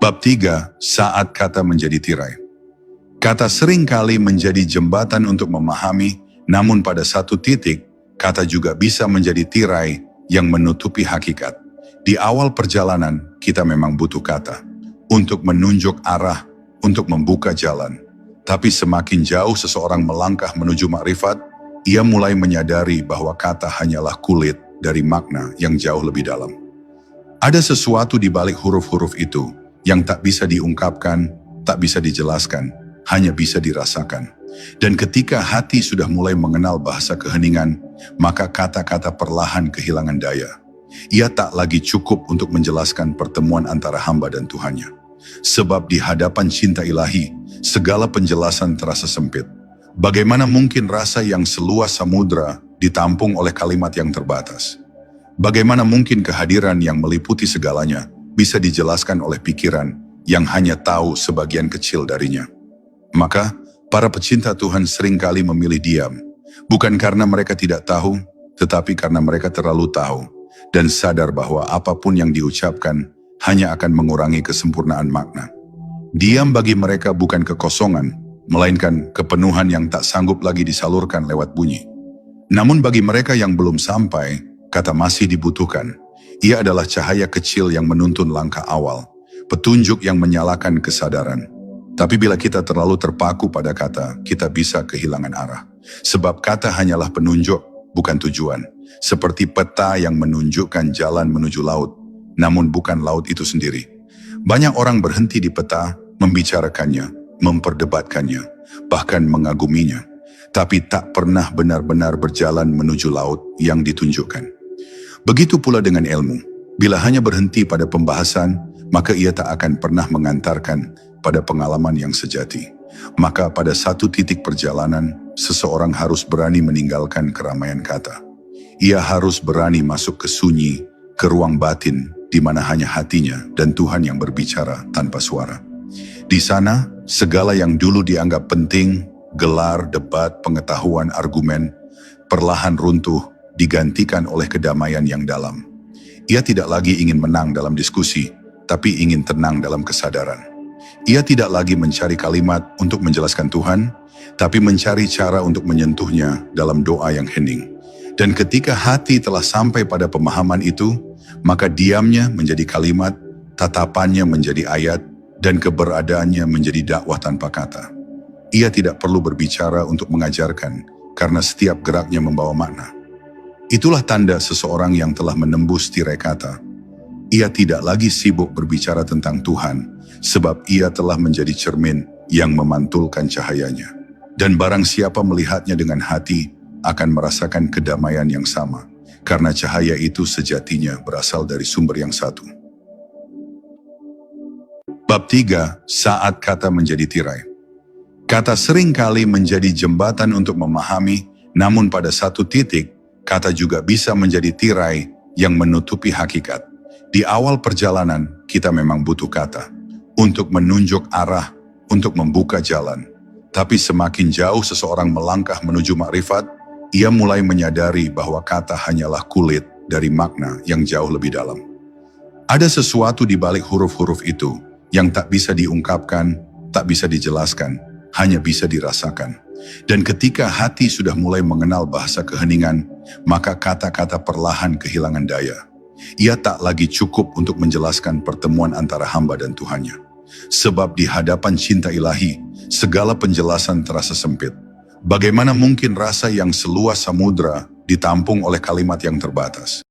Bab 3, saat kata menjadi tirai. Kata seringkali menjadi jembatan untuk memahami, namun pada satu titik, kata juga bisa menjadi tirai yang menutupi hakikat. Di awal perjalanan, kita memang butuh kata untuk menunjuk arah, untuk membuka jalan. Tapi semakin jauh seseorang melangkah menuju makrifat, ia mulai menyadari bahwa kata hanyalah kulit dari makna yang jauh lebih dalam. Ada sesuatu di balik huruf-huruf itu yang tak bisa diungkapkan, tak bisa dijelaskan, hanya bisa dirasakan. Dan ketika hati sudah mulai mengenal bahasa keheningan, maka kata-kata perlahan kehilangan daya. Ia tak lagi cukup untuk menjelaskan pertemuan antara hamba dan Tuhannya. Sebab di hadapan cinta ilahi, segala penjelasan terasa sempit. Bagaimana mungkin rasa yang seluas samudra ditampung oleh kalimat yang terbatas? Bagaimana mungkin kehadiran yang meliputi segalanya bisa dijelaskan oleh pikiran yang hanya tahu sebagian kecil darinya? Maka, para pecinta Tuhan seringkali memilih diam, bukan karena mereka tidak tahu, tetapi karena mereka terlalu tahu dan sadar bahwa apapun yang diucapkan hanya akan mengurangi kesempurnaan makna. Diam bagi mereka bukan kekosongan, melainkan kepenuhan yang tak sanggup lagi disalurkan lewat bunyi. Namun bagi mereka yang belum sampai, kata masih dibutuhkan. Ia adalah cahaya kecil yang menuntun langkah awal, petunjuk yang menyalakan kesadaran. Tapi bila kita terlalu terpaku pada kata, kita bisa kehilangan arah. Sebab kata hanyalah penunjuk, bukan tujuan. Seperti peta yang menunjukkan jalan menuju laut, namun bukan laut itu sendiri. Banyak orang berhenti di peta, membicarakannya, memperdebatkannya, bahkan mengaguminya, tapi tak pernah benar-benar berjalan menuju laut yang ditunjukkan. Begitu pula dengan ilmu. Bila hanya berhenti pada pembahasan, maka ia tak akan pernah mengantarkan pada pengalaman yang sejati. Maka pada satu titik perjalanan, seseorang harus berani meninggalkan keramaian kata. Ia harus berani masuk ke sunyi, ke ruang batin, di mana hanya hatinya dan Tuhan yang berbicara tanpa suara. Di sana, segala yang dulu dianggap penting, gelar, debat, pengetahuan, argumen, perlahan runtuh, digantikan oleh kedamaian yang dalam. Ia tidak lagi ingin menang dalam diskusi, tapi ingin tenang dalam kesadaran. Ia tidak lagi mencari kalimat untuk menjelaskan Tuhan, tapi mencari cara untuk menyentuhnya dalam doa yang hening. Dan ketika hati telah sampai pada pemahaman itu, maka diamnya menjadi kalimat, tatapannya menjadi ayat, dan keberadaannya menjadi dakwah tanpa kata. Ia tidak perlu berbicara untuk mengajarkan, karena setiap geraknya membawa makna. Itulah tanda seseorang yang telah menembus tirai kata. Ia tidak lagi sibuk berbicara tentang Tuhan, sebab ia telah menjadi cermin yang memantulkan cahayanya. Dan barang siapa melihatnya dengan hati, akan merasakan kedamaian yang sama, karena cahaya itu sejatinya berasal dari sumber yang satu. Bab 3, saat kata menjadi tirai. Kata seringkali menjadi jembatan untuk memahami, namun pada satu titik, kata juga bisa menjadi tirai yang menutupi hakikat. Di awal perjalanan, kita memang butuh kata untuk menunjuk arah, untuk membuka jalan. Tapi semakin jauh seseorang melangkah menuju makrifat, ia mulai menyadari bahwa kata hanyalah kulit dari makna yang jauh lebih dalam. Ada sesuatu di balik huruf-huruf itu yang tak bisa diungkapkan, tak bisa dijelaskan, hanya bisa dirasakan. Dan ketika hati sudah mulai mengenal bahasa keheningan, maka kata-kata perlahan kehilangan daya. Ia tak lagi cukup untuk menjelaskan pertemuan antara hamba dan Tuhannya. Sebab di hadapan cinta ilahi, segala penjelasan terasa sempit. Bagaimana mungkin rasa yang seluas samudra ditampung oleh kalimat yang terbatas?